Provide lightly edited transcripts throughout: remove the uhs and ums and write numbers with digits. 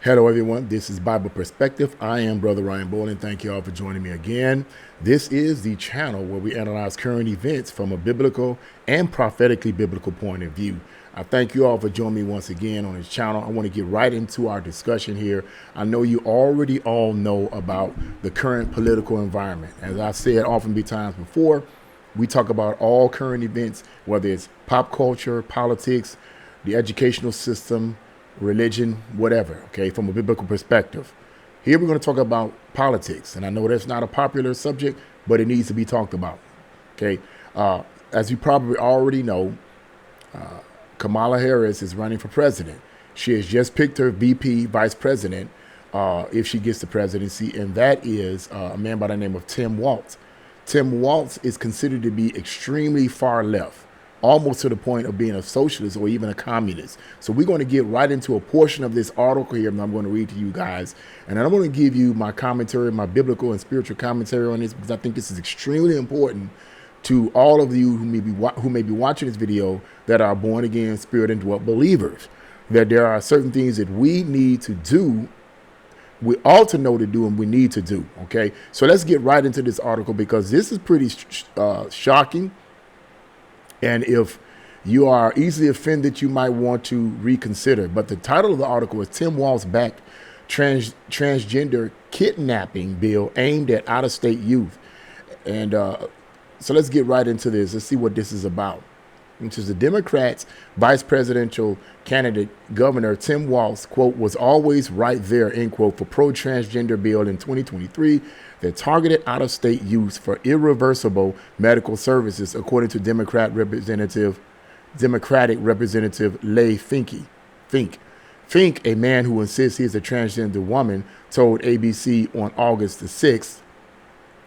Hello, everyone. This is Bible Perspective. I am Brother Ryan Bowling. Thank you all for joining me again. This is the channel where we analyze current events from a biblical and prophetically biblical point of view. I thank you all for joining me once again on this channel. I want to get right into our discussion here. I know you already all know about the current political environment. As I said often be times before, we talk about all current events, whether it's pop culture, politics, the educational system, religion, whatever, okay, from a biblical perspective. Here we're going to talk about politics, and I know that's not a popular subject, but it needs to be talked about, okay? As you probably already know, Kamala Harris is running for president. She has just picked her VP, vice president, if she gets the presidency, and that is a man by the name of Tim Walz. Tim Walz is considered to be extremely far left, almost to the point of being a socialist or even a communist. So we're going to get right into a portion of this article here that I'm going to read to you guys. And I'm going to give you my commentary, my biblical and spiritual commentary on this, because I think this is extremely important to all of you who may be watching this video that are born again, spirit indwelt believers, that there are certain things that we need to do, we ought to know to do, and we need to do. Okay, so let's get right into this article, because this is pretty shocking. And if you are easily offended, you might want to reconsider. But the title of the article is Tim Walz backed transgender kidnapping bill aimed at out-of-state youth. And so let's get right into this. Let's see what this is about. Which is the Democrats' vice presidential candidate, Governor Tim Walz, quote, was always right there, end quote, for pro-transgender bill in 2023 that targeted out-of-state youth for irreversible medical services, according to Democratic Representative Lay Fink, a man who insists he is a transgender woman, told ABC on August the 6th.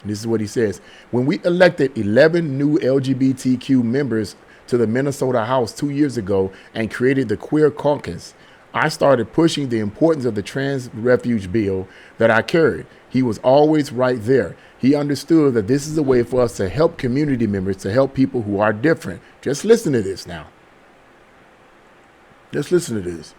This is what he says. When we elected 11 new LGBTQ members to the Minnesota House 2 years ago and created the Queer Caucus, I started pushing the importance of the trans refuge bill that I carried. He was always right there. He understood that this is a way for us to help community members, to help people who are different. Just listen to this now. Just listen to this.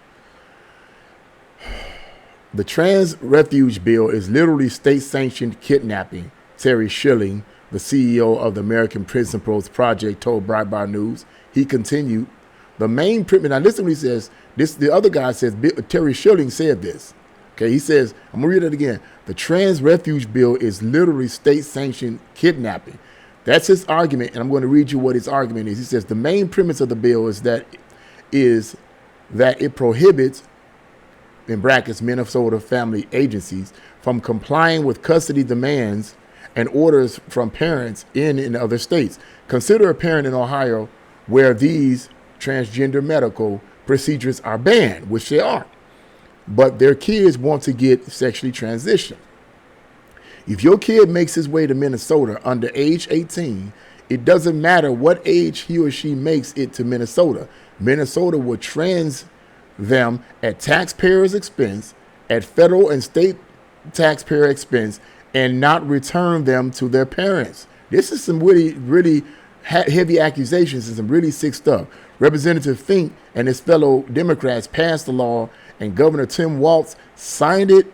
The trans refuge bill is literally state-sanctioned kidnapping, Terry Schilling, the CEO of the American Prison Pros Project, told Breitbart News. He continued, the main premise, now listen to what he says. The other guy says, Terry Schilling said this. Okay, he says, I'm going to read it again. The trans refuge bill is literally state-sanctioned kidnapping. That's his argument, and I'm going to read you what his argument is. He says, the main premise of the bill is that it prohibits, in brackets, Minnesota family agencies from complying with custody demands and orders from parents in other states. Consider a parent in Ohio where these transgender medical procedures are banned, which they are, but their kids want to get sexually transitioned. If your kid makes his way to Minnesota under age 18, it doesn't matter what age he or she makes it to Minnesota. Minnesota will trans them at taxpayers' expense, at federal and state taxpayer expense, and not return them to their parents. This is some really heavy accusations and some really sick stuff. Representative Fink and his fellow Democrats passed the law, and Governor Tim Walz signed it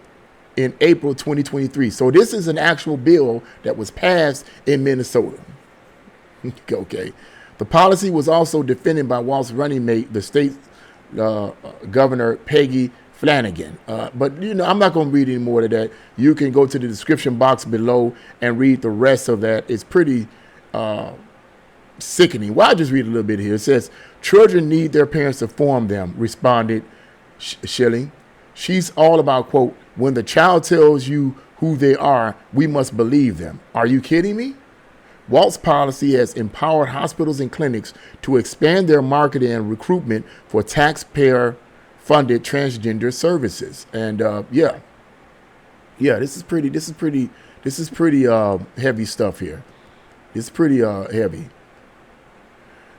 in April 2023. So this is an actual bill that was passed in Minnesota. Okay. The policy was also defended by Walz's running mate, the state Governor Peggy Flanagan. But, you know, I'm not going to read any more of that. You can go to the description box below and read the rest of that. It's pretty sickening. Well, I'll just read a little bit here. It says, children need their parents to form them, responded Schilling. She's all about, quote, when the child tells you who they are, we must believe them. Are you kidding me? Walz's policy has empowered hospitals and clinics to expand their marketing and recruitment for taxpayer-funded transgender services. And this is pretty heavy stuff here. It's pretty heavy.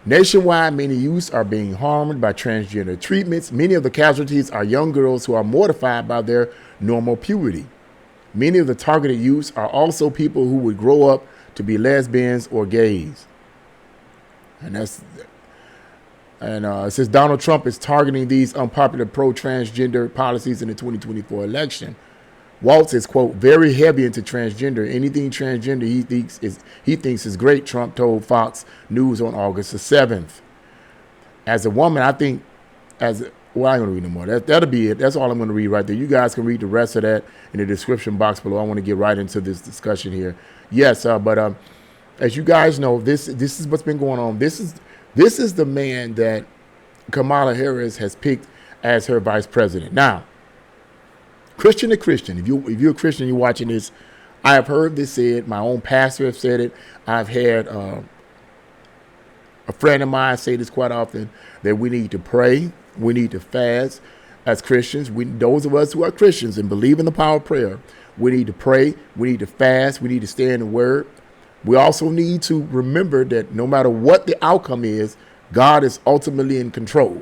Nationwide, many youths are being harmed by transgender treatments. Many of the casualties are young girls who are mortified by their normal puberty. Many of the targeted youths are also people who would grow up to be lesbians or gays. And And it says Donald Trump is targeting these unpopular pro-transgender policies in the 2024 election. Walz is, quote, very heavy into transgender. Anything transgender he thinks is great, Trump told Fox News on August the 7th. As a woman, I think, well, I ain't gonna read no more. That'll be it. That's all I'm gonna read right there. You guys can read the rest of that in the description box below. I want to get right into this discussion here. Yes, but as you guys know, this is what's been going on. This is the man that Kamala Harris has picked as her vice president. Now, Christian to Christian, if you're a Christian, you're watching this, I have heard this said. My own pastor has said it. I've had a friend of mine say this quite often, that we need to pray, we need to fast as Christians. Those of us who are Christians and believe in the power of prayer, we need to pray, we need to fast, we need to stay in the Word. We also need to remember that no matter what the outcome is, God is ultimately in control.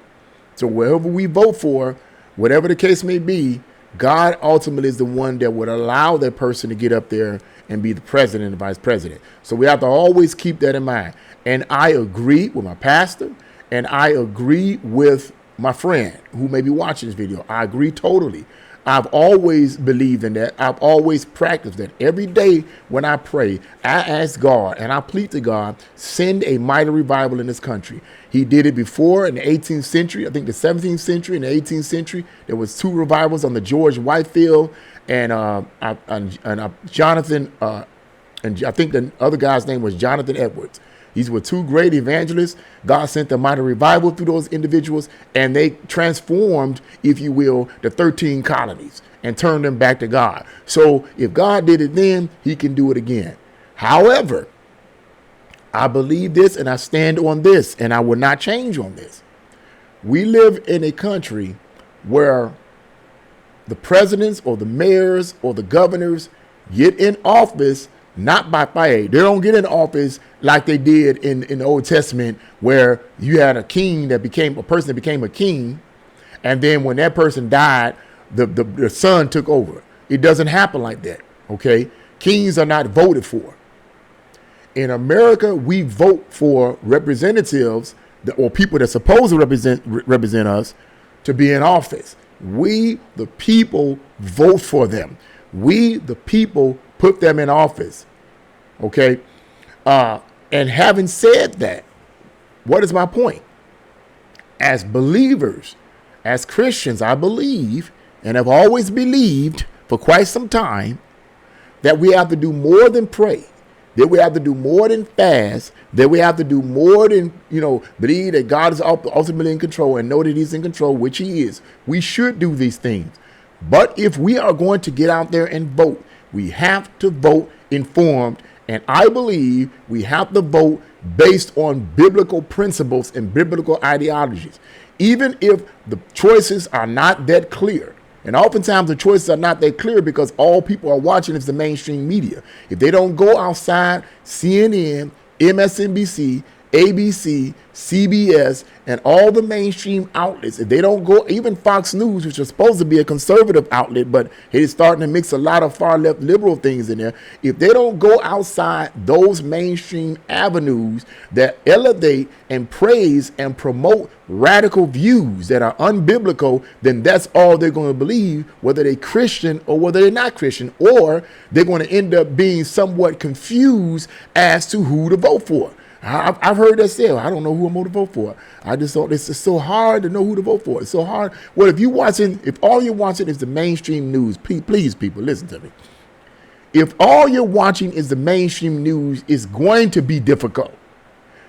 So wherever we vote for, whatever the case may be, God ultimately is the one that would allow that person to get up there and be the president and vice president. So we have to always keep that in mind. And I agree with my pastor, and I agree with my friend who may be watching this video. I agree totally. I've always believed in that. I've always practiced that. Every day when I pray, I ask God and I plead to God, send a mighty revival in this country. He did it before in the 18th century. I think the 17th century and the 18th century. There was 2 revivals on the George Whitefield and Jonathan, and I think the other guy's name was Jonathan Edwards. These were 2 great evangelists. God sent a mighty revival through those individuals, and they transformed, if you will, the 13 colonies and turned them back to God. So if God did it then, he can do it again. However, I believe this and I stand on this, and I will not change on this. We live in a country where the presidents or the mayors or the governors get in office not by fire. They don't get in office like they did in the Old Testament, where you had a king that became a person that became a king, and then when that person died, the son took over. It doesn't happen like that. Okay, kings are not voted for. In America, we vote for representatives or people that supposed to represent us to be in office. We, the people, vote for them. We, the people, put them in office. Okay. And having said that, what is my point? As believers, as Christians, I believe and have always believed for quite some time that we have to do more than pray, that we have to do more than fast, that we have to do more than, believe that God is ultimately in control and know that he's in control, which he is. We should do these things. But if we are going to get out there and vote, we have to vote informed. And I believe we have to vote based on biblical principles and biblical ideologies, even if the choices are not that clear. And oftentimes the choices are not that clear because all people are watching is the mainstream media. If they don't go outside CNN, MSNBC, ABC, CBS, and all the mainstream outlets, if they don't go, even Fox News, which is supposed to be a conservative outlet, but it is starting to mix a lot of far left liberal things in there. If they don't go outside those mainstream avenues that elevate and praise and promote radical views that are unbiblical, then that's all they're going to believe, whether they're Christian or whether they're not Christian, or they're going to end up being somewhat confused as to who to vote for. I've heard that say, I don't know who I'm going to vote for. I just thought it's so hard to know who to vote for. It's so hard. Well, if all you're watching is the mainstream news, please, people, listen to me. If all you're watching is the mainstream news, it's going to be difficult.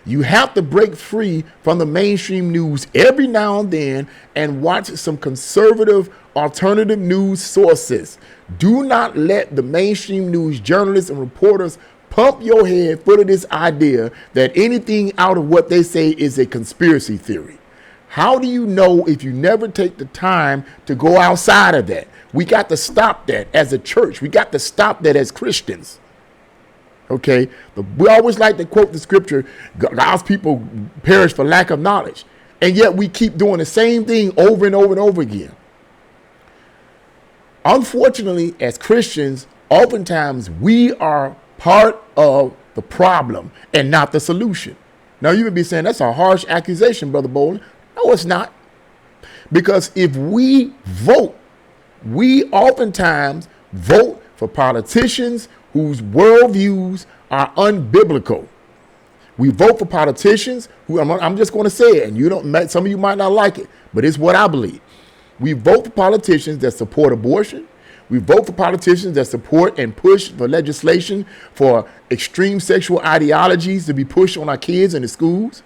You have to break free from the mainstream news every now and then and watch some conservative alternative news sources. Do not let the mainstream news journalists and reporters pump your head full of this idea that anything out of what they say is a conspiracy theory. How do you know if you never take the time to go outside of that? We got to stop that as a church. We got to stop that as Christians. Okay, but we always like to quote the scripture, God's people perish for lack of knowledge. And yet we keep doing the same thing over and over and over again. Unfortunately, as Christians, oftentimes we are part of the problem and not the solution. Now, you would be saying that's a harsh accusation, Brother Bowling. No, it's not. Because if we vote, we oftentimes vote for politicians whose worldviews are unbiblical. We vote for politicians who, I'm just going to say it, and you don't. Some of you might not like it, but it's what I believe. We vote for politicians that support abortion. We vote for politicians that support and push for legislation for extreme sexual ideologies to be pushed on our kids in the schools.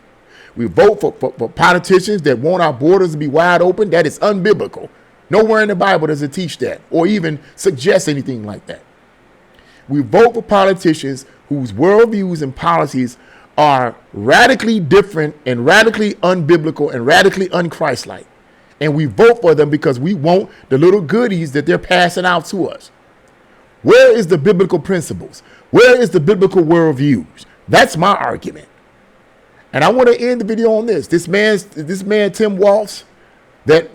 We vote for politicians that want our borders to be wide open. That is unbiblical. Nowhere in the Bible does it teach that or even suggest anything like that. We vote for politicians whose worldviews and policies are radically different and radically unbiblical and radically unchristlike. And we vote for them because we want the little goodies that they're passing out to us. Where is the biblical principles? Where is the biblical worldviews? That's my argument. And I want to end the video on this. This man, Tim Walz, that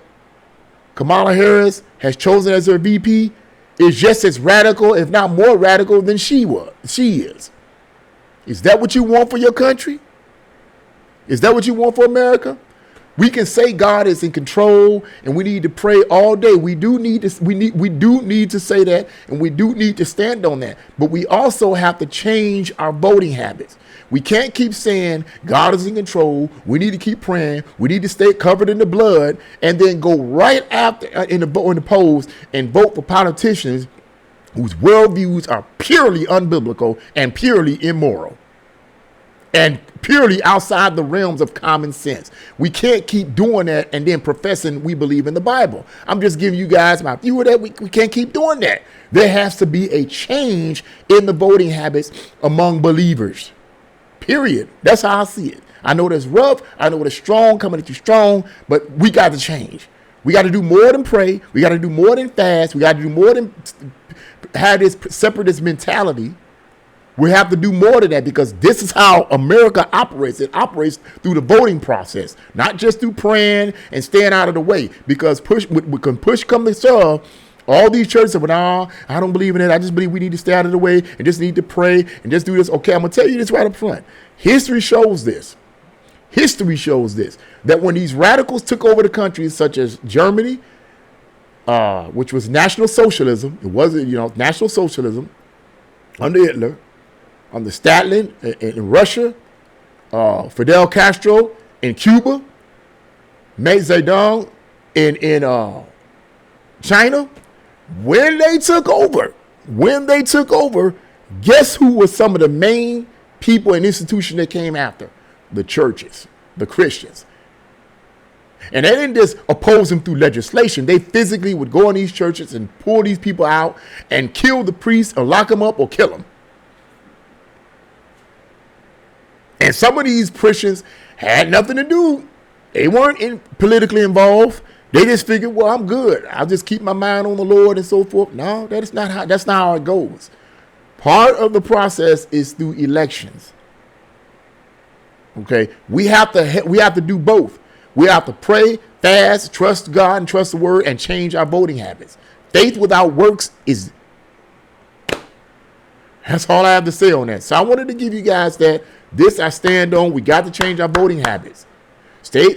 Kamala Harris has chosen as her VP, is just as radical, if not more radical, than she is. Is that what you want for your country? Is that what you want for America? We can say God is in control and we need to pray all day. We do need to say that, and we do need to stand on that. But we also have to change our voting habits. We can't keep saying God is in control. We need to keep praying. We need to stay covered in the blood, and then go right after in the polls and vote for politicians whose worldviews are purely unbiblical and purely immoral and purely outside the realms of common sense. We can't keep doing that and then professing we believe in the Bible. I'm just giving you guys my view of that. We can't keep doing that. There has to be a change in the voting habits among believers. Period. That's how I see it. I know that's rough. I know that's strong, coming at you strong, but we got to change. We got to do more than pray. We got to do more than fast. We got to do more than have this separatist mentality. We have to do more than that, because this is how America operates. It operates through the voting process, not just through praying and staying out of the way. Because when push come to shove, all these churches say, well, no, I don't believe in it. I just believe we need to stay out of the way and just need to pray and just do this. Okay, I'm going to tell you this right up front. History shows this. History shows this, that when these radicals took over the countries, such as Germany, which was National Socialism, it wasn't, National Socialism under Hitler, under Stalin in Russia, Fidel Castro in Cuba, Mao Zedong in China, when they took over, guess who was some of the main people and institutions that came after? The churches, the Christians. And they didn't just oppose them through legislation. They physically would go in these churches and pull these people out and kill the priests or lock them up or kill them. And some of these Christians had nothing to do. They weren't politically involved. They just figured, well, I'm good. I'll just keep my mind on the Lord and so forth. No, that's not how it goes. Part of the process is through elections. Okay, we have to do both. We have to pray, fast, trust God and trust the word, and change our voting habits. Faith without works is. That's all I have to say on that. So I wanted to give you guys that. This I stand on. We got to change our voting habits. Stay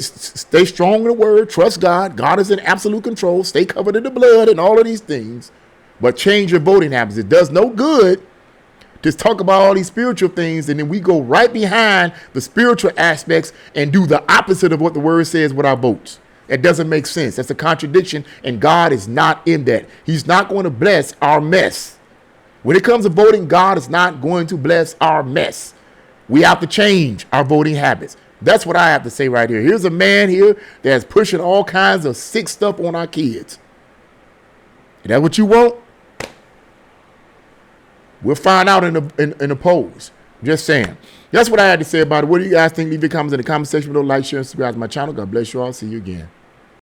strong in the word. Trust God. God is in absolute control. Stay covered in the blood and all of these things. But change your voting habits. It does no good to talk about all these spiritual things, and then we go right behind the spiritual aspects and do the opposite of what the word says with our votes. That doesn't make sense. That's a contradiction, and God is not in that. He's not going to bless our mess. When it comes to voting, God is not going to bless our mess. We have to change our voting habits. That's what I have to say right here. Here's a man here that's pushing all kinds of sick stuff on our kids. Is that what you want? We'll find out in the polls. Just saying. That's what I had to say about it. What do you guys think? Leave your comments in the comment section below. Like, share, and subscribe to my channel. God bless you all. See you again.